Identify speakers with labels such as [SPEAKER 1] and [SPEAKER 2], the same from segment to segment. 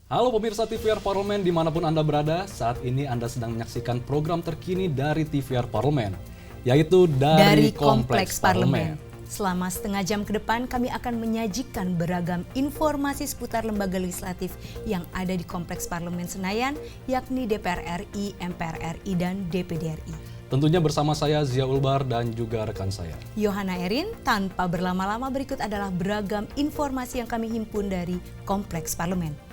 [SPEAKER 1] Halo pemirsa TVR Parlemen dimanapun Anda berada, saat ini Anda sedang menyaksikan program terkini dari TVR Parlemen, yaitu dari Kompleks Parlemen.
[SPEAKER 2] Selama setengah jam ke depan kami akan menyajikan beragam informasi seputar lembaga legislatif yang ada di Kompleks Parlemen Senayan, yakni DPR RI, MPR RI, dan DPD RI.
[SPEAKER 1] Tentunya bersama saya Zia Ulbar dan juga rekan saya
[SPEAKER 2] Yohana Erin. Tanpa berlama-lama, berikut adalah beragam informasi yang kami himpun dari Kompleks Parlemen.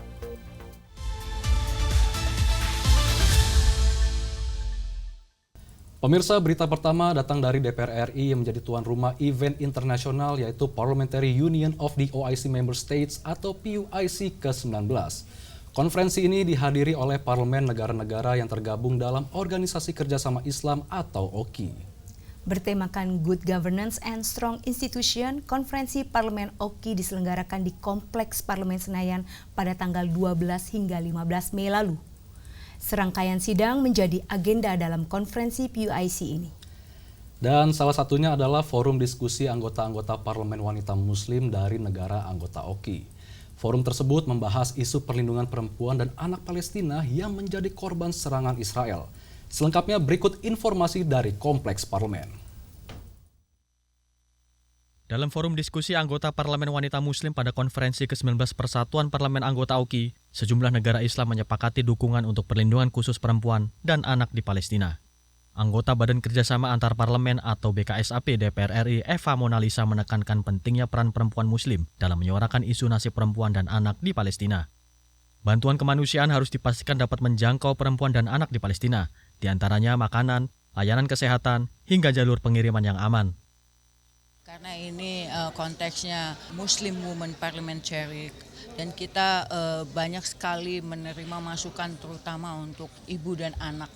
[SPEAKER 1] Pemirsa, berita pertama datang dari DPR RI yang menjadi tuan rumah event internasional yaitu Parliamentary Union of the OIC Member States atau PUIC ke-19. Konferensi ini dihadiri oleh parlemen negara-negara yang tergabung dalam Organisasi Kerjasama Islam atau OKI.
[SPEAKER 2] Bertemakan Good Governance and Strong Institution, konferensi Parlemen OKI diselenggarakan di Kompleks Parlemen Senayan pada tanggal 12 hingga 15 Mei lalu. Serangkaian sidang menjadi agenda dalam konferensi PUIC ini.
[SPEAKER 1] Dan salah satunya adalah forum diskusi anggota-anggota Parlemen Wanita Muslim dari negara anggota OKI. Forum tersebut membahas isu perlindungan perempuan dan anak Palestina yang menjadi korban serangan Israel. Selengkapnya berikut informasi dari Kompleks Parlemen.
[SPEAKER 3] Dalam forum diskusi anggota Parlemen Wanita Muslim pada konferensi ke-19 Persatuan Parlemen Anggota OKI, sejumlah negara Islam menyepakati dukungan untuk perlindungan khusus perempuan dan anak di Palestina. Anggota Badan Kerjasama Antar Parlemen atau BKSAP DPR RI Eva Monalisa menekankan pentingnya peran perempuan Muslim dalam menyuarakan isu nasib perempuan dan anak di Palestina. Bantuan kemanusiaan harus dipastikan dapat menjangkau perempuan dan anak di Palestina, di antaranya makanan, layanan kesehatan, hingga jalur pengiriman yang aman.
[SPEAKER 4] Karena ini konteksnya Muslim Women Parliamentary dan kita banyak sekali menerima masukan terutama untuk ibu dan anak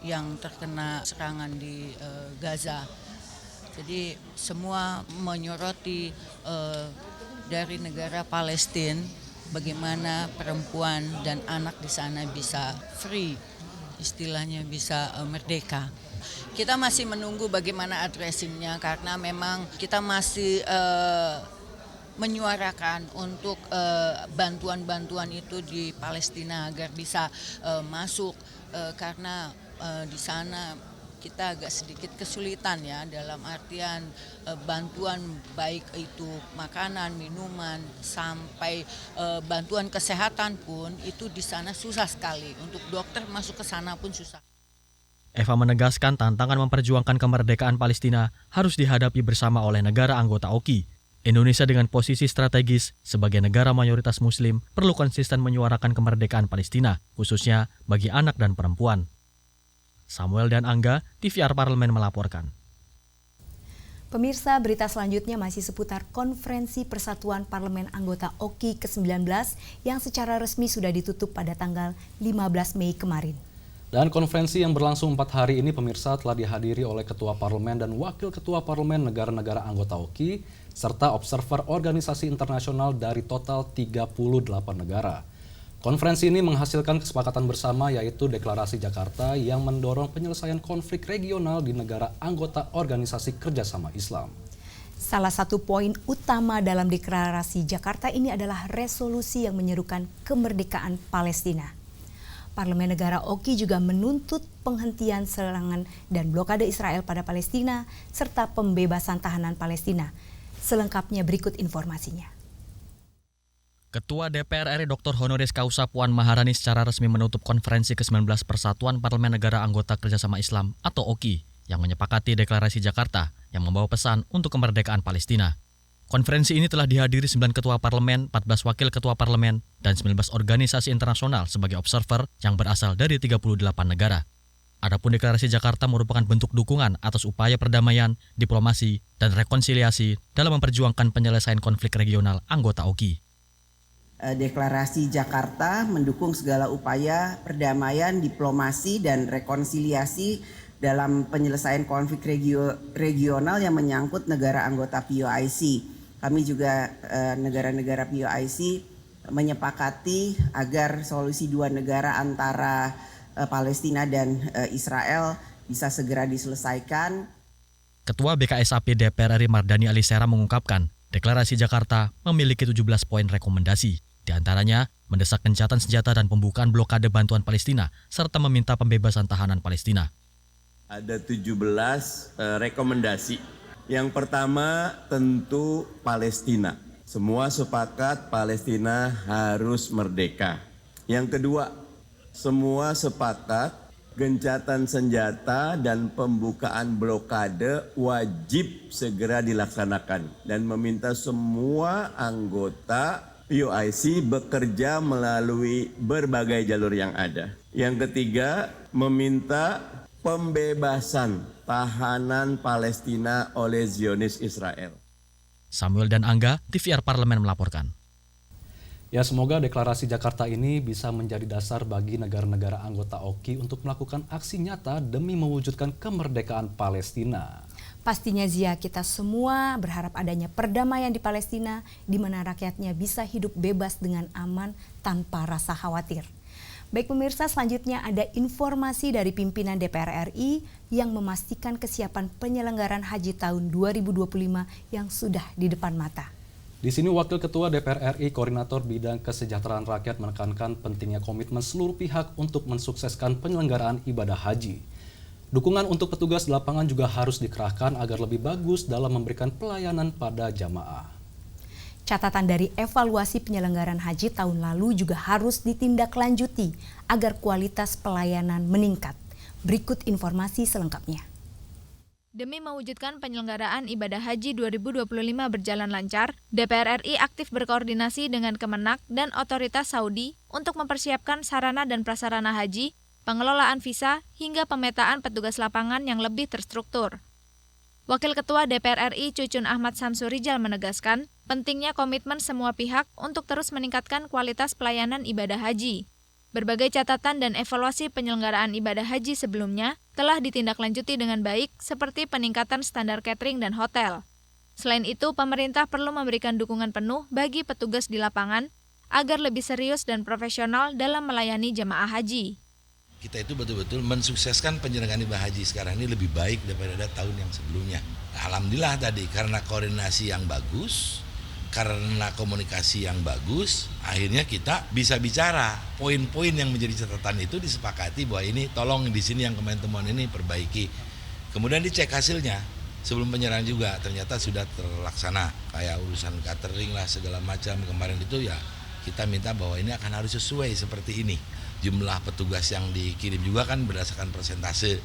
[SPEAKER 4] yang terkena serangan di Gaza. Jadi semua menyoroti dari negara Palestina bagaimana perempuan dan anak di sana bisa free, istilahnya bisa merdeka. Kita masih menunggu bagaimana addressingnya karena memang kita masih menyuarakan untuk bantuan-bantuan itu di Palestina agar bisa masuk karena di sana kita agak sedikit kesulitan ya dalam artian bantuan baik itu makanan, minuman sampai bantuan kesehatan pun itu di sana susah sekali. Untuk dokter masuk ke sana pun susah.
[SPEAKER 3] Eva menegaskan tantangan memperjuangkan kemerdekaan Palestina harus dihadapi bersama oleh negara anggota OKI. Indonesia dengan posisi strategis sebagai negara mayoritas Muslim perlu konsisten menyuarakan kemerdekaan Palestina, khususnya bagi anak dan perempuan. Samuel dan Angga, TVR Parlemen melaporkan.
[SPEAKER 2] Pemirsa, berita selanjutnya masih seputar konferensi Persatuan Parlemen Anggota OKI ke-19 yang secara resmi sudah ditutup pada tanggal 15 Mei kemarin.
[SPEAKER 1] Dan konferensi yang berlangsung 4 hari ini pemirsa telah dihadiri oleh Ketua Parlemen dan Wakil Ketua Parlemen negara-negara anggota OKI, serta observer organisasi internasional dari total 38 negara. Konferensi ini menghasilkan kesepakatan bersama yaitu Deklarasi Jakarta yang mendorong penyelesaian konflik regional di negara anggota Organisasi Kerjasama Islam.
[SPEAKER 2] Salah satu poin utama dalam Deklarasi Jakarta ini adalah resolusi yang menyerukan kemerdekaan Palestina. Parlemen negara OKI juga menuntut penghentian serangan dan blokade Israel pada Palestina serta pembebasan tahanan Palestina. Selengkapnya berikut informasinya.
[SPEAKER 3] Ketua DPR RI Dr. Honoris Causa Puan Maharani secara resmi menutup konferensi ke-19 Persatuan Parlemen Negara Anggota Kerjasama Islam atau OKI yang menyepakati Deklarasi Jakarta yang membawa pesan untuk kemerdekaan Palestina. Konferensi ini telah dihadiri 9 ketua parlemen, 14 wakil ketua parlemen, dan 19 organisasi internasional sebagai observer yang berasal dari 38 negara. Adapun Deklarasi Jakarta merupakan bentuk dukungan atas upaya perdamaian, diplomasi, dan rekonsiliasi dalam memperjuangkan penyelesaian konflik regional anggota OKI.
[SPEAKER 5] Deklarasi Jakarta mendukung segala upaya perdamaian, diplomasi, dan rekonsiliasi dalam penyelesaian konflik regional yang menyangkut negara anggota PUIC. Kami juga negara-negara PUIC menyepakati agar solusi dua negara antara Palestina dan Israel bisa segera diselesaikan.
[SPEAKER 3] Ketua BKSAP DPR RI Mardani Alisera mengungkapkan, Deklarasi Jakarta memiliki 17 poin rekomendasi. Di antaranya, mendesak gencatan senjata dan pembukaan blokade bantuan Palestina, serta meminta pembebasan tahanan Palestina.
[SPEAKER 6] Ada 17 rekomendasi. Yang pertama tentu Palestina. Semua sepakat Palestina harus merdeka. Yang kedua, semua sepakat gencatan senjata dan pembukaan blokade wajib segera dilaksanakan dan meminta semua anggota POIC bekerja melalui berbagai jalur yang ada. Yang ketiga, meminta pembebasan tahanan Palestina oleh Zionis Israel.
[SPEAKER 3] Samuel dan Angga, TVR Parlemen melaporkan.
[SPEAKER 1] Ya, semoga deklarasi Jakarta ini bisa menjadi dasar bagi negara-negara anggota OKI untuk melakukan aksi nyata demi mewujudkan kemerdekaan Palestina.
[SPEAKER 2] Pastinya Zia, kita semua berharap adanya perdamaian di Palestina di mana rakyatnya bisa hidup bebas dengan aman tanpa rasa khawatir. Baik pemirsa, selanjutnya ada informasi dari pimpinan DPR RI yang memastikan kesiapan penyelenggaraan haji tahun 2025 yang sudah di depan mata.
[SPEAKER 1] Di sini Wakil Ketua DPR RI Koordinator Bidang Kesejahteraan Rakyat menekankan pentingnya komitmen seluruh pihak untuk mensukseskan penyelenggaraan ibadah haji. Dukungan untuk petugas di lapangan juga harus dikerahkan agar lebih bagus dalam memberikan pelayanan pada jamaah.
[SPEAKER 2] Catatan dari evaluasi penyelenggaraan haji tahun lalu juga harus ditindaklanjuti agar kualitas pelayanan meningkat. Berikut informasi selengkapnya.
[SPEAKER 7] Demi mewujudkan penyelenggaraan ibadah haji 2025 berjalan lancar, DPR RI aktif berkoordinasi dengan Kemenak dan otoritas Saudi untuk mempersiapkan sarana dan prasarana haji, pengelolaan visa, hingga pemetaan petugas lapangan yang lebih terstruktur. Wakil Ketua DPR RI Cucun Ahmad Samsurijal menegaskan pentingnya komitmen semua pihak untuk terus meningkatkan kualitas pelayanan ibadah haji. Berbagai catatan dan evaluasi penyelenggaraan ibadah haji sebelumnya telah ditindaklanjuti dengan baik seperti peningkatan standar catering dan hotel. Selain itu, pemerintah perlu memberikan dukungan penuh bagi petugas di lapangan agar lebih serius dan profesional dalam melayani jemaah haji.
[SPEAKER 8] Kita itu betul-betul mensukseskan penyelenggaraan ibadah haji sekarang ini lebih baik daripada tahun yang sebelumnya. Alhamdulillah tadi karena koordinasi yang bagus, karena komunikasi yang bagus, akhirnya kita bisa bicara poin-poin yang menjadi catatan itu disepakati bahwa ini tolong di sini yang kemarin temuan ini perbaiki. Kemudian dicek hasilnya sebelum penyerahan juga ternyata sudah terlaksana. Kayak urusan catering lah segala macam kemarin itu ya kita minta bahwa ini akan harus sesuai seperti ini. Jumlah petugas yang dikirim juga kan berdasarkan persentase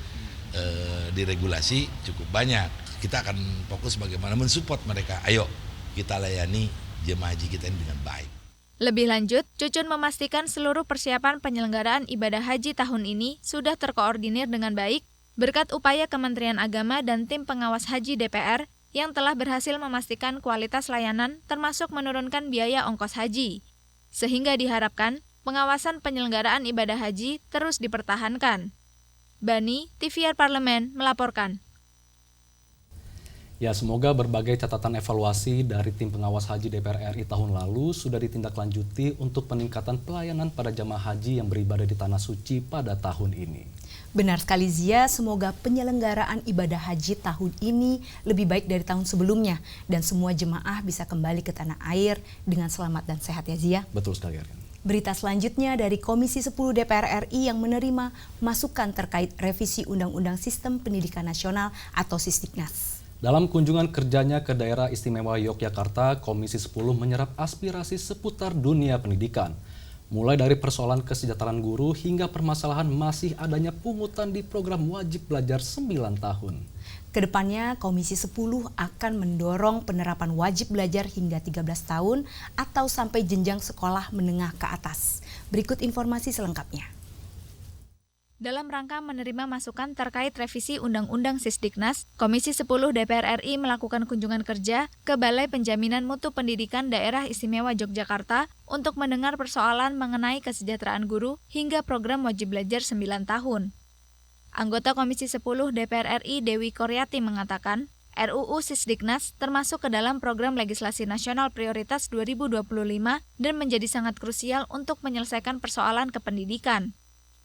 [SPEAKER 8] diregulasi cukup banyak. Kita akan fokus bagaimana mensupport mereka. Ayo kita layani jemaah haji kita ini dengan baik.
[SPEAKER 7] Lebih lanjut, Cucun memastikan seluruh persiapan penyelenggaraan ibadah haji tahun ini sudah terkoordinir dengan baik berkat upaya Kementerian Agama dan tim pengawas haji DPR yang telah berhasil memastikan kualitas layanan termasuk menurunkan biaya ongkos haji. Sehingga diharapkan pengawasan penyelenggaraan ibadah haji terus dipertahankan. Bani, TVR Parlemen melaporkan.
[SPEAKER 1] Ya, semoga berbagai catatan evaluasi dari tim pengawas haji DPR RI tahun lalu sudah ditindaklanjuti untuk peningkatan pelayanan pada jamaah haji yang beribadah di Tanah Suci pada tahun ini.
[SPEAKER 2] Benar sekali Zia, semoga penyelenggaraan ibadah haji tahun ini lebih baik dari tahun sebelumnya dan semua jemaah bisa kembali ke tanah air dengan selamat dan sehat ya Zia.
[SPEAKER 1] Betul sekali, Aryan.
[SPEAKER 2] Berita selanjutnya dari Komisi 10 DPR RI yang menerima masukan terkait revisi Undang-Undang Sistem Pendidikan Nasional atau Sisdiknas.
[SPEAKER 1] Dalam kunjungan kerjanya ke daerah istimewa Yogyakarta, Komisi 10 menyerap aspirasi seputar dunia pendidikan. Mulai dari persoalan kesejahteraan guru hingga permasalahan masih adanya pungutan di program wajib belajar 9 tahun.
[SPEAKER 2] Kedepannya, Komisi 10 akan mendorong penerapan wajib belajar hingga 13 tahun atau sampai jenjang sekolah menengah ke atas. Berikut informasi selengkapnya.
[SPEAKER 7] Dalam rangka menerima masukan terkait revisi Undang-Undang Sisdiknas, Komisi 10 DPR RI melakukan kunjungan kerja ke Balai Penjaminan Mutu Pendidikan Daerah Istimewa Yogyakarta untuk mendengar persoalan mengenai kesejahteraan guru hingga program wajib belajar 9 tahun. Anggota Komisi 10 DPR RI Dewi Koryati mengatakan, RUU Sisdiknas termasuk ke dalam program legislasi nasional prioritas 2025 dan menjadi sangat krusial untuk menyelesaikan persoalan kependidikan.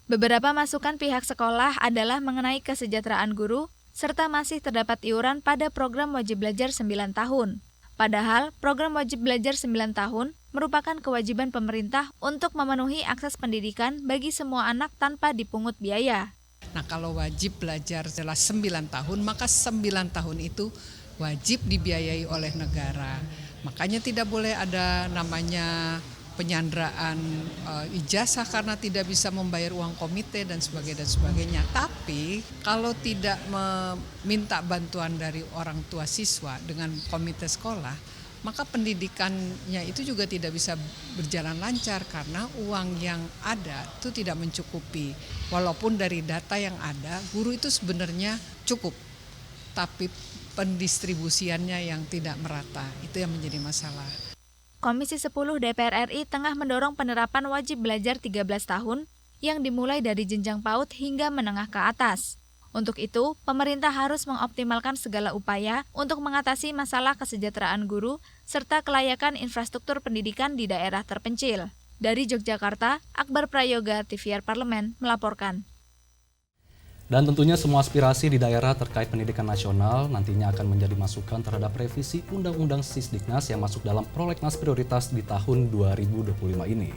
[SPEAKER 7] Beberapa masukan pihak sekolah adalah mengenai kesejahteraan guru, serta masih terdapat iuran pada program wajib belajar 9 tahun. Padahal, program wajib belajar 9 tahun merupakan kewajiban pemerintah untuk memenuhi akses pendidikan bagi semua anak tanpa dipungut biaya.
[SPEAKER 9] Nah, kalau wajib belajar setelah 9 tahun, maka 9 tahun itu wajib dibiayai oleh negara. Makanya tidak boleh ada namanya penyanderaan ijazah karena tidak bisa membayar uang komite dan sebagainya. Tapi kalau tidak meminta bantuan dari orang tua siswa dengan komite sekolah, maka pendidikannya itu juga tidak bisa berjalan lancar karena uang yang ada itu tidak mencukupi. Walaupun dari data yang ada, guru itu sebenarnya cukup, tapi pendistribusiannya yang tidak merata, itu yang menjadi masalah.
[SPEAKER 7] Komisi 10 DPR RI tengah mendorong penerapan wajib belajar 13 tahun yang dimulai dari jenjang PAUD hingga menengah ke atas. Untuk itu, pemerintah harus mengoptimalkan segala upaya untuk mengatasi masalah kesejahteraan guru serta kelayakan infrastruktur pendidikan di daerah terpencil. Dari Yogyakarta, Akbar Prayoga, TVR Parlemen, melaporkan.
[SPEAKER 1] Dan tentunya semua aspirasi di daerah terkait pendidikan nasional nantinya akan menjadi masukan terhadap revisi Undang-Undang Sisdiknas yang masuk dalam prolegnas prioritas di tahun 2025 ini.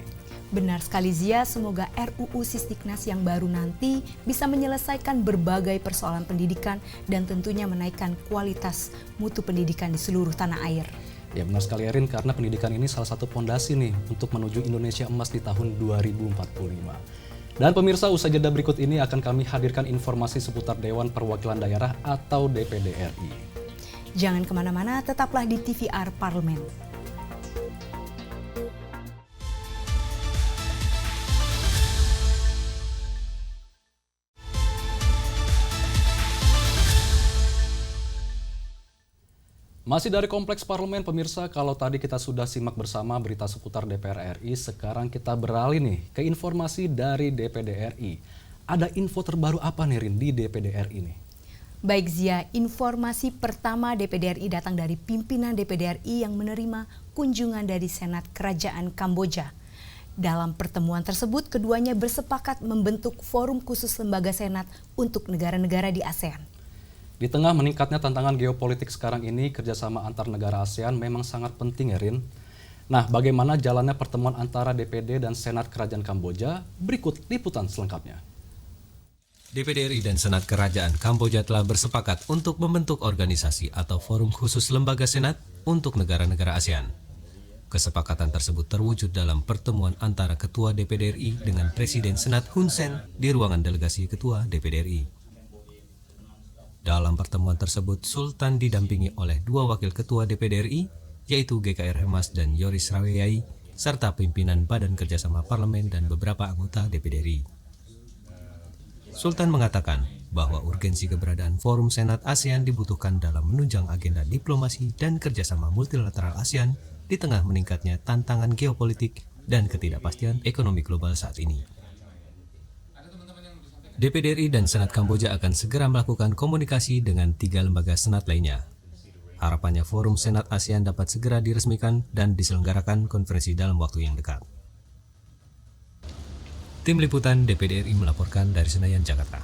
[SPEAKER 2] Benar sekali Zia, semoga RUU Sisdiknas yang baru nanti bisa menyelesaikan berbagai persoalan pendidikan dan tentunya menaikkan kualitas mutu pendidikan di seluruh tanah air.
[SPEAKER 1] Ya benar sekali Erin, karena pendidikan ini salah satu pondasi nih untuk menuju Indonesia Emas di tahun 2045. Dan pemirsa, usai jeda berikut ini akan kami hadirkan informasi seputar Dewan Perwakilan Daerah atau DPD RI.
[SPEAKER 2] Jangan kemana-mana, tetaplah di TVR Parlemen.
[SPEAKER 1] Masih dari Kompleks Parlemen, pemirsa, kalau tadi kita sudah simak bersama berita seputar DPR RI, sekarang kita beralih nih ke informasi dari DPD RI. Ada info terbaru apa nih Rin di DPD RI nih?
[SPEAKER 2] Baik Zia, informasi pertama DPD RI datang dari pimpinan DPD RI yang menerima kunjungan dari Senat Kerajaan Kamboja. Dalam pertemuan tersebut, keduanya bersepakat membentuk forum khusus lembaga Senat untuk negara-negara di ASEAN.
[SPEAKER 1] Di tengah meningkatnya tantangan geopolitik sekarang ini, kerjasama antar negara ASEAN memang sangat penting ya Rin. Nah, bagaimana jalannya pertemuan antara DPD dan Senat Kerajaan Kamboja? Berikut liputan selengkapnya.
[SPEAKER 10] DPD RI dan Senat Kerajaan Kamboja telah bersepakat untuk membentuk organisasi atau forum khusus lembaga Senat untuk negara-negara ASEAN. Kesepakatan tersebut terwujud dalam pertemuan antara Ketua DPD RI dengan Presiden Senat Hun Sen di ruangan delegasi Ketua DPD RI. Dalam pertemuan tersebut, Sultan didampingi oleh dua wakil ketua DPD RI, yaitu GKR Hemas dan Yoris Raweyai, serta pimpinan Badan Kerjasama Parlemen dan beberapa anggota DPD RI. Sultan mengatakan bahwa urgensi keberadaan Forum Senat ASEAN dibutuhkan dalam menunjang agenda diplomasi dan kerjasama multilateral ASEAN di tengah meningkatnya tantangan geopolitik dan ketidakpastian ekonomi global saat ini. DPD RI dan Senat Kamboja akan segera melakukan komunikasi dengan 3 lembaga Senat lainnya. Harapannya Forum Senat ASEAN dapat segera diresmikan dan diselenggarakan konferensi dalam waktu yang dekat. Tim Liputan DPD RI melaporkan dari Senayan, Jakarta.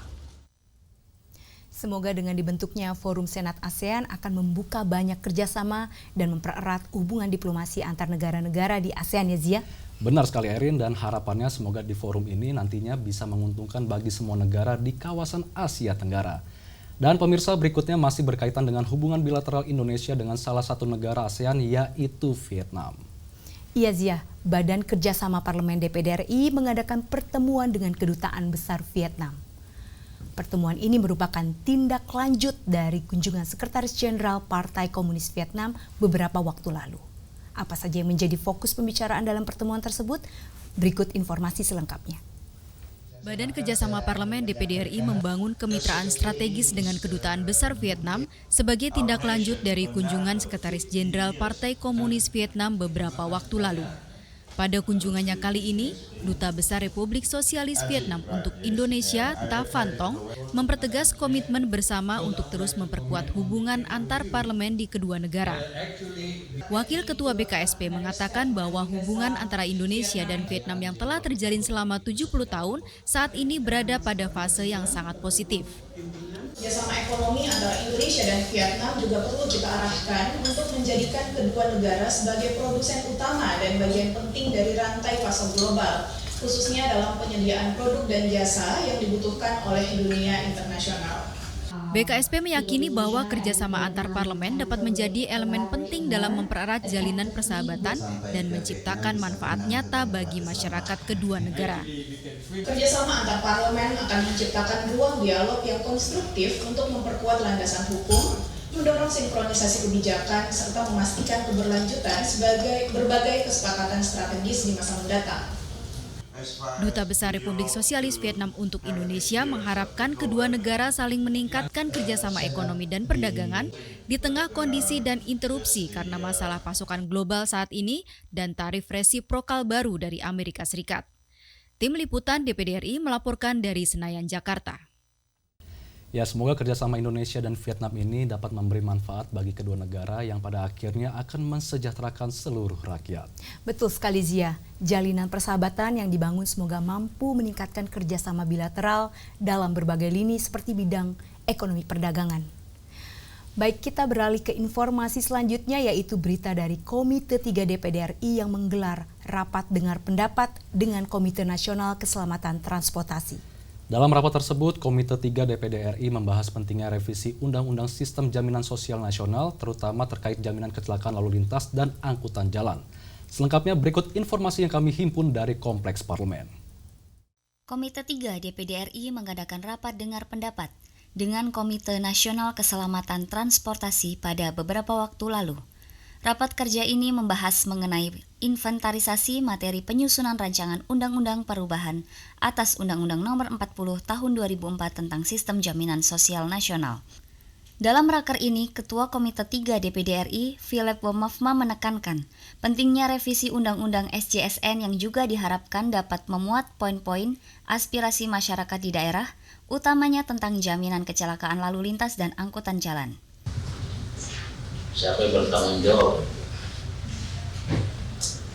[SPEAKER 2] Semoga dengan dibentuknya Forum Senat ASEAN akan membuka banyak kerjasama dan mempererat hubungan diplomasi antar negara-negara di ASEAN ya Zia?
[SPEAKER 1] Benar sekali Erin, dan harapannya semoga di forum ini nantinya bisa menguntungkan bagi semua negara di kawasan Asia Tenggara. Dan pemirsa, berikutnya masih berkaitan dengan hubungan bilateral Indonesia dengan salah satu negara ASEAN, yaitu Vietnam.
[SPEAKER 2] Iya Zia, Badan Kerjasama Parlemen DPD RI mengadakan pertemuan dengan Kedutaan Besar Vietnam. Pertemuan ini merupakan tindak lanjut dari kunjungan Sekretaris Jenderal Partai Komunis Vietnam beberapa waktu lalu. Apa saja yang menjadi fokus pembicaraan dalam pertemuan tersebut? Berikut informasi selengkapnya.
[SPEAKER 11] Badan Kerjasama Parlemen DPD RI membangun kemitraan strategis dengan Kedutaan Besar Vietnam sebagai tindak lanjut dari kunjungan Sekretaris Jenderal Partai Komunis Vietnam beberapa waktu lalu. Pada kunjungannya kali ini, Duta Besar Republik Sosialis Vietnam untuk Indonesia, Ta Van Tong, mempertegas komitmen bersama untuk terus memperkuat hubungan antar parlemen di kedua negara. Wakil Ketua BKSP mengatakan bahwa hubungan antara Indonesia dan Vietnam yang telah terjalin selama 70 tahun saat ini berada pada fase yang sangat positif.
[SPEAKER 12] Kerjasama ekonomi antara Indonesia dan Vietnam juga perlu kita arahkan untuk menjadikan kedua negara sebagai produsen utama dan bagian penting dari rantai pasar global, khususnya dalam penyediaan produk dan jasa yang dibutuhkan oleh dunia internasional.
[SPEAKER 11] BKSP meyakini bahwa kerjasama antar parlemen dapat menjadi elemen penting dalam mempererat jalinan persahabatan dan menciptakan manfaat nyata bagi masyarakat kedua negara.
[SPEAKER 12] Kerjasama antar parlemen akan menciptakan ruang dialog yang konstruktif untuk memperkuat landasan hukum, mendorong sinkronisasi kebijakan, serta memastikan keberlanjutan sebagai berbagai kesepakatan strategis di masa mendatang.
[SPEAKER 11] Duta Besar Republik Sosialis Vietnam untuk Indonesia mengharapkan kedua negara saling meningkatkan kerjasama ekonomi dan perdagangan di tengah kondisi dan interupsi karena masalah pasokan global saat ini dan tarif resiprokal baru dari Amerika Serikat. Tim Liputan DPD RI melaporkan dari Senayan, Jakarta.
[SPEAKER 1] Ya, semoga kerjasama Indonesia dan Vietnam ini dapat memberi manfaat bagi kedua negara yang pada akhirnya akan mensejahterakan seluruh rakyat.
[SPEAKER 2] Betul sekali Zia, jalinan persahabatan yang dibangun semoga mampu meningkatkan kerjasama bilateral dalam berbagai lini seperti bidang ekonomi perdagangan. Baik, kita beralih ke informasi selanjutnya yaitu berita dari Komite 3 DPD RI yang menggelar rapat dengar pendapat dengan Komite Nasional Keselamatan Transportasi.
[SPEAKER 1] Dalam rapat tersebut, Komite 3 DPD RI membahas pentingnya revisi Undang-Undang Sistem Jaminan Sosial Nasional, terutama terkait jaminan kecelakaan lalu lintas dan angkutan jalan. Selengkapnya berikut informasi yang kami himpun dari Kompleks Parlemen.
[SPEAKER 13] Komite 3 DPD RI mengadakan rapat dengar pendapat dengan Komite Nasional Keselamatan Transportasi pada beberapa waktu lalu. Rapat kerja ini membahas mengenai inventarisasi materi penyusunan rancangan Undang-Undang Perubahan atas Undang-Undang Nomor 40 Tahun 2004 tentang Sistem Jaminan Sosial Nasional. Dalam raker ini, Ketua Komite 3 DPD RI, Philip Womafma menekankan pentingnya revisi Undang-Undang SJSN yang juga diharapkan dapat memuat poin-poin aspirasi masyarakat di daerah, utamanya tentang jaminan kecelakaan lalu lintas dan angkutan jalan.
[SPEAKER 14] Siapa yang bertanggung jawab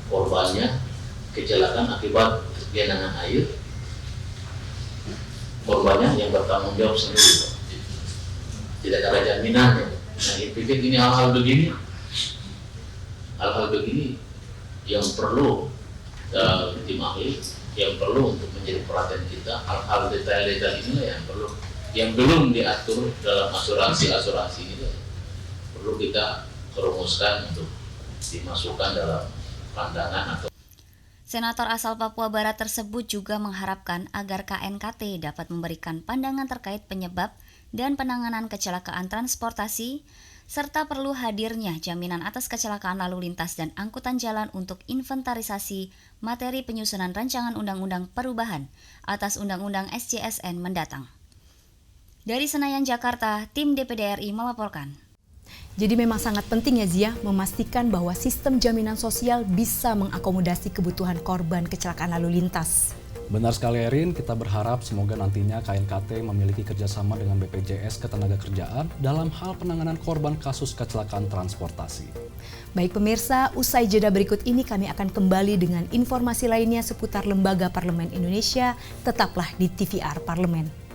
[SPEAKER 14] korbannya kecelakaan akibat genangan air, korbannya yang bertanggung jawab sendiri, tidak ada jaminannya. Nah, pikir ini hal-hal begini yang perlu tim ahli, yang perlu untuk menjadi perhatian kita. Hal-hal detail-detail inilah yang belum diatur dalam asuransi ini. Perlu kita rumuskan untuk dimasukkan dalam pandangan atau.
[SPEAKER 13] Senator asal Papua Barat tersebut juga mengharapkan agar KNKT dapat memberikan pandangan terkait penyebab dan penanganan kecelakaan transportasi, serta perlu hadirnya jaminan atas kecelakaan lalu lintas dan angkutan jalan untuk inventarisasi materi penyusunan rancangan Undang-Undang Perubahan atas Undang-Undang SJSN mendatang. Dari Senayan, Jakarta, tim DPD RI melaporkan.
[SPEAKER 2] Jadi memang sangat penting ya Zia memastikan bahwa sistem jaminan sosial bisa mengakomodasi kebutuhan korban kecelakaan lalu lintas.
[SPEAKER 1] Benar sekali Erin, kita berharap semoga nantinya KNKT memiliki kerjasama dengan BPJS Ketenagakerjaan dalam hal penanganan korban kasus kecelakaan transportasi.
[SPEAKER 2] Baik pemirsa, usai jeda berikut ini kami akan kembali dengan informasi lainnya seputar Lembaga Parlemen Indonesia. Tetaplah di TVR Parlemen.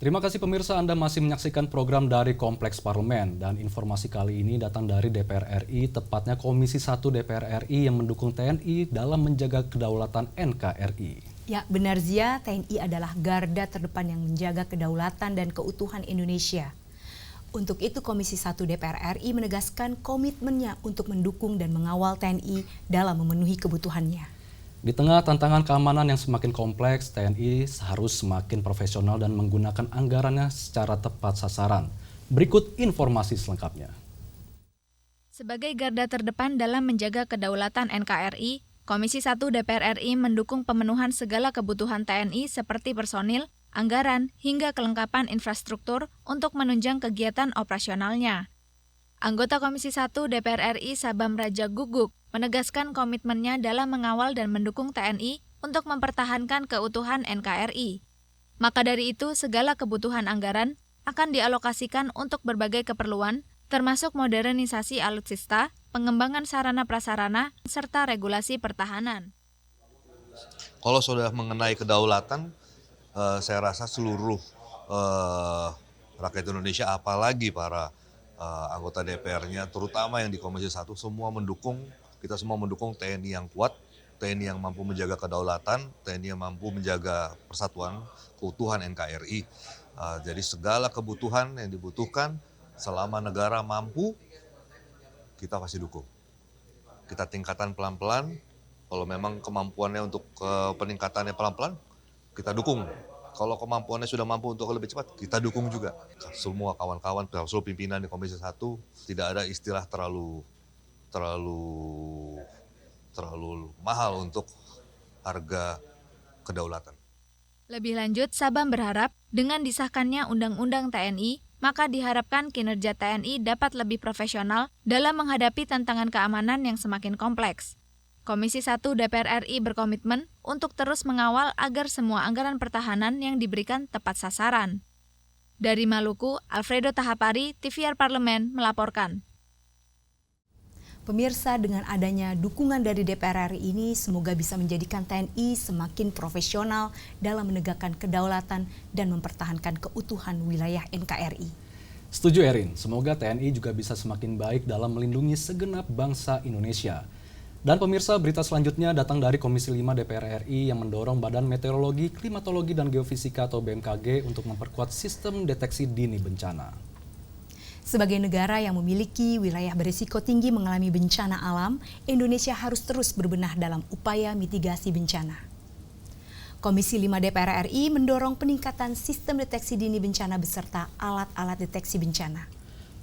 [SPEAKER 1] Terima kasih pemirsa, Anda masih menyaksikan program dari Kompleks Parlemen dan informasi kali ini datang dari DPR RI, tepatnya Komisi 1 DPR RI yang mendukung TNI dalam menjaga kedaulatan NKRI.
[SPEAKER 2] Ya, benar Zia, TNI adalah garda terdepan yang menjaga kedaulatan dan keutuhan Indonesia. Untuk itu Komisi 1 DPR RI menegaskan komitmennya untuk mendukung dan mengawal TNI dalam memenuhi kebutuhannya.
[SPEAKER 1] Di tengah tantangan keamanan yang semakin kompleks, TNI harus semakin profesional dan menggunakan anggarannya secara tepat sasaran. Berikut informasi selengkapnya.
[SPEAKER 7] Sebagai garda terdepan dalam menjaga kedaulatan NKRI, Komisi 1 DPR RI mendukung pemenuhan segala kebutuhan TNI seperti personil, anggaran, hingga kelengkapan infrastruktur untuk menunjang kegiatan operasionalnya. Anggota Komisi 1 DPR RI Sabam Raja Guguk menegaskan komitmennya dalam mengawal dan mendukung TNI untuk mempertahankan keutuhan NKRI. Maka dari itu, segala kebutuhan anggaran akan dialokasikan untuk berbagai keperluan, termasuk modernisasi alutsista, pengembangan sarana-prasarana, serta regulasi pertahanan.
[SPEAKER 15] Kalau sudah mengenai kedaulatan, saya rasa seluruh rakyat Indonesia, apalagi para anggota DPR-nya, terutama yang di Komisi 1, kita semua mendukung TNI yang kuat, TNI yang mampu menjaga kedaulatan, TNI yang mampu menjaga persatuan, keutuhan NKRI. Jadi segala kebutuhan yang dibutuhkan, selama negara mampu, kita pasti dukung. Kita tingkatan pelan-pelan, kalau memang kemampuannya untuk peningkatannya pelan-pelan, kita dukung. Kalau kemampuannya sudah mampu untuk lebih cepat, kita dukung juga. Semua kawan-kawan, seluruh pimpinan di Komisi 1, tidak ada istilah terlalu mahal untuk harga kedaulatan.
[SPEAKER 7] Lebih lanjut, Sabam berharap dengan disahkannya Undang-Undang TNI, maka diharapkan kinerja TNI dapat lebih profesional dalam menghadapi tantangan keamanan yang semakin kompleks. Komisi 1 DPR RI berkomitmen untuk terus mengawal agar semua anggaran pertahanan yang diberikan tepat sasaran. Dari Maluku, Alfredo Tahapari, TVR Parlemen melaporkan.
[SPEAKER 2] Pemirsa, dengan adanya dukungan dari DPR RI ini, semoga bisa menjadikan TNI semakin profesional dalam menegakkan kedaulatan dan mempertahankan keutuhan wilayah NKRI.
[SPEAKER 1] Setuju Erin, semoga TNI juga bisa semakin baik dalam melindungi segenap bangsa Indonesia. Dan pemirsa, berita selanjutnya datang dari Komisi 5 DPR RI yang mendorong Badan Meteorologi, Klimatologi, dan Geofisika atau BMKG untuk memperkuat sistem deteksi dini bencana.
[SPEAKER 2] Sebagai negara yang memiliki wilayah berisiko tinggi mengalami bencana alam, Indonesia harus terus berbenah dalam upaya mitigasi bencana. Komisi 5 DPR RI mendorong peningkatan sistem deteksi dini bencana beserta alat-alat deteksi bencana.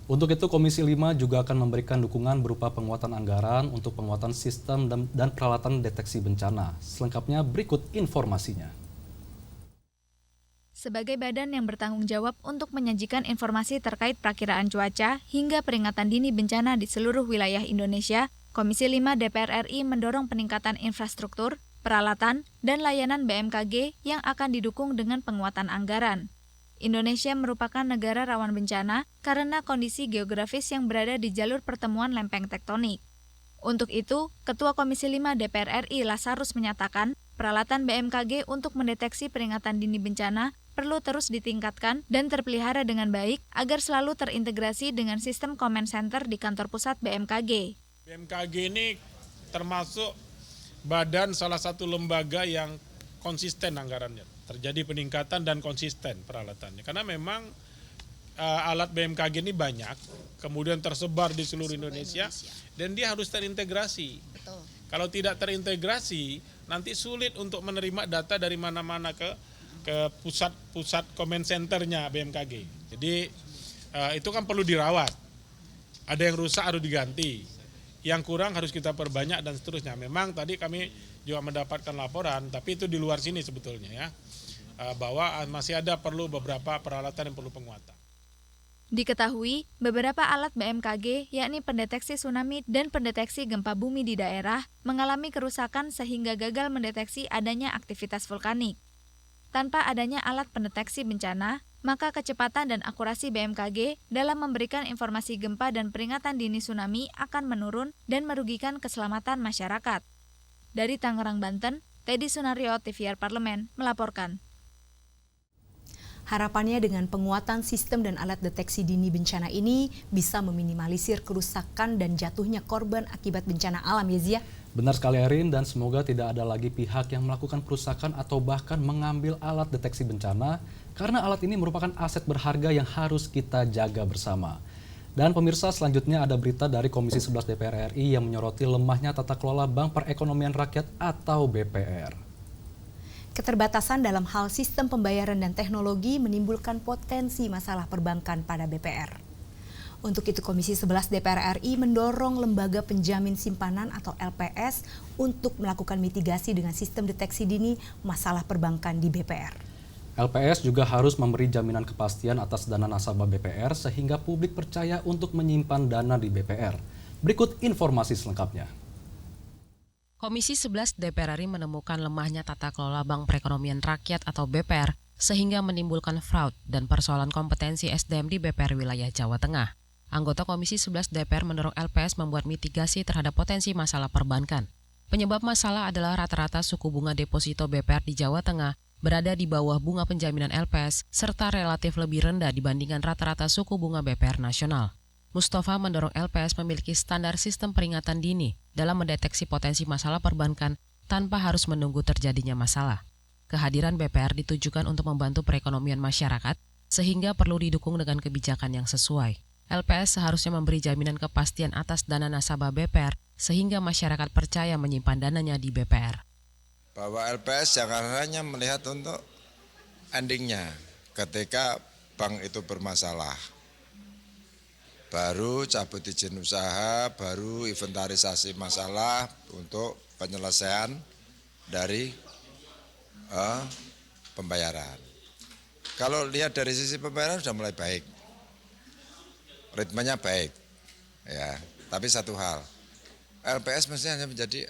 [SPEAKER 1] Untuk itu, Komisi 5 juga akan memberikan dukungan berupa penguatan anggaran untuk penguatan sistem dan peralatan deteksi bencana. Selengkapnya berikut informasinya.
[SPEAKER 7] Sebagai badan yang bertanggung jawab untuk menyajikan informasi terkait perakiraan cuaca hingga peringatan dini bencana di seluruh wilayah Indonesia, Komisi 5 DPR RI mendorong peningkatan infrastruktur, peralatan, dan layanan BMKG yang akan didukung dengan penguatan anggaran. Indonesia merupakan negara rawan bencana karena kondisi geografis yang berada di jalur pertemuan lempeng tektonik. Untuk itu, Ketua Komisi 5 DPR RI Lazarus menyatakan, peralatan BMKG untuk mendeteksi peringatan dini bencana perlu terus ditingkatkan dan terpelihara dengan baik agar selalu terintegrasi dengan sistem command center di kantor pusat BMKG.
[SPEAKER 16] BMKG ini termasuk badan salah satu lembaga yang konsisten anggarannya. Terjadi peningkatan dan konsisten peralatannya. Karena memang alat BMKG ini banyak, kemudian tersebar di seluruh Indonesia, dan dia harus terintegrasi. Betul. Kalau tidak terintegrasi, nanti sulit untuk menerima data dari mana-mana ke pusat command centernya BMKG. Jadi itu kan perlu dirawat. Ada yang rusak harus diganti. Yang kurang harus kita perbanyak dan seterusnya. Memang tadi kami juga mendapatkan laporan, tapi itu di luar sini sebetulnya ya. Bahwa masih ada perlu beberapa peralatan yang perlu penguatan.
[SPEAKER 7] Diketahui, beberapa alat BMKG, yakni pendeteksi tsunami dan pendeteksi gempa bumi di daerah, mengalami kerusakan sehingga gagal mendeteksi adanya aktivitas vulkanik. Tanpa adanya alat pendeteksi bencana, maka kecepatan dan akurasi BMKG dalam memberikan informasi gempa dan peringatan dini tsunami akan menurun dan merugikan keselamatan masyarakat. Dari Tangerang, Banten, Teddy Sunario, TVR Parlemen, melaporkan.
[SPEAKER 2] Harapannya dengan penguatan sistem dan alat deteksi dini bencana ini bisa meminimalisir kerusakan dan jatuhnya korban akibat bencana alam, ya Zia?
[SPEAKER 1] Benar sekali Erin, dan semoga tidak ada lagi pihak yang melakukan perusakan atau bahkan mengambil alat deteksi bencana, karena alat ini merupakan aset berharga yang harus kita jaga bersama. Dan pemirsa, selanjutnya ada berita dari Komisi 11 DPR RI yang menyoroti lemahnya tata kelola Bank Perekonomian Rakyat atau BPR.
[SPEAKER 2] Keterbatasan dalam hal sistem pembayaran dan teknologi menimbulkan potensi masalah perbankan pada BPR. Untuk itu Komisi 11 DPR RI mendorong Lembaga Penjamin Simpanan atau LPS untuk melakukan mitigasi dengan sistem deteksi dini masalah perbankan di BPR.
[SPEAKER 1] LPS juga harus memberi jaminan kepastian atas dana nasabah BPR sehingga publik percaya untuk menyimpan dana di BPR. Berikut informasi selengkapnya.
[SPEAKER 17] Komisi 11 DPR RI menemukan lemahnya tata kelola Bank Perekonomian Rakyat atau BPR sehingga menimbulkan fraud dan persoalan kompetensi SDM di BPR wilayah Jawa Tengah. Anggota Komisi 11 DPR mendorong LPS membuat mitigasi terhadap potensi masalah perbankan. Penyebab masalah adalah rata-rata suku bunga deposito BPR di Jawa Tengah berada di bawah bunga penjaminan LPS serta relatif lebih rendah dibandingkan rata-rata suku bunga BPR nasional. Mustafa mendorong LPS memiliki standar sistem peringatan dini dalam mendeteksi potensi masalah perbankan tanpa harus menunggu terjadinya masalah. Kehadiran BPR ditujukan untuk membantu perekonomian masyarakat sehingga perlu didukung dengan kebijakan yang sesuai. LPS seharusnya memberi jaminan kepastian atas dana nasabah BPR sehingga masyarakat percaya menyimpan dananya di BPR.
[SPEAKER 18] Bahwa LPS jangan hanya melihat untuk endingnya ketika bank itu bermasalah. Baru cabut izin usaha, baru inventarisasi masalah untuk penyelesaian dari pembayaran. Kalau lihat dari sisi pembayaran sudah mulai baik. Ritmenya baik, ya. Tapi satu hal, LPS mestinya hanya menjadi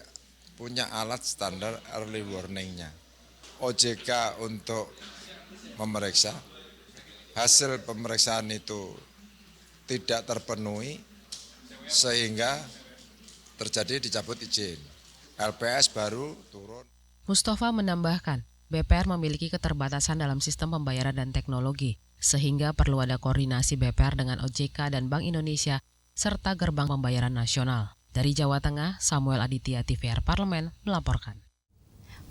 [SPEAKER 18] punya alat standar early warning-nya. OJK untuk memeriksa, hasil pemeriksaan itu tidak terpenuhi sehingga terjadi dicabut izin. LPS baru turun.
[SPEAKER 17] Mustafa menambahkan, BPR memiliki keterbatasan dalam sistem pembayaran dan teknologi, sehingga perlu ada koordinasi BPR dengan OJK dan Bank Indonesia, serta gerbang pembayaran nasional. Dari Jawa Tengah, Samuel Aditya, TVR Parlemen, melaporkan.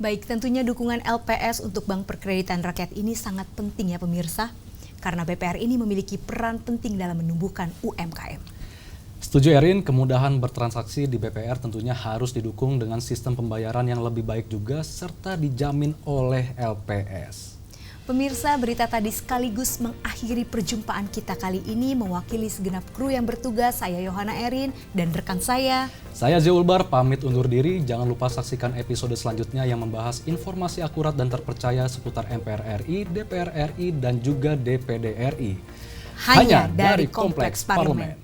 [SPEAKER 2] Baik, tentunya dukungan LPS untuk Bank Perkreditan Rakyat ini sangat penting ya pemirsa, karena BPR ini memiliki peran penting dalam menumbuhkan UMKM.
[SPEAKER 1] Setuju Erin, kemudahan bertransaksi di BPR tentunya harus didukung dengan sistem pembayaran yang lebih baik juga, serta dijamin oleh LPS.
[SPEAKER 2] Pemirsa, berita tadi sekaligus mengakhiri perjumpaan kita kali ini. Mewakili segenap kru yang bertugas, saya Yohana Erin dan rekan saya
[SPEAKER 1] Zeulbar, pamit undur diri. Jangan lupa saksikan episode selanjutnya yang membahas informasi akurat dan terpercaya seputar MPR RI, DPR RI, dan juga DPD RI.
[SPEAKER 2] Hanya dari Kompleks Parlemen.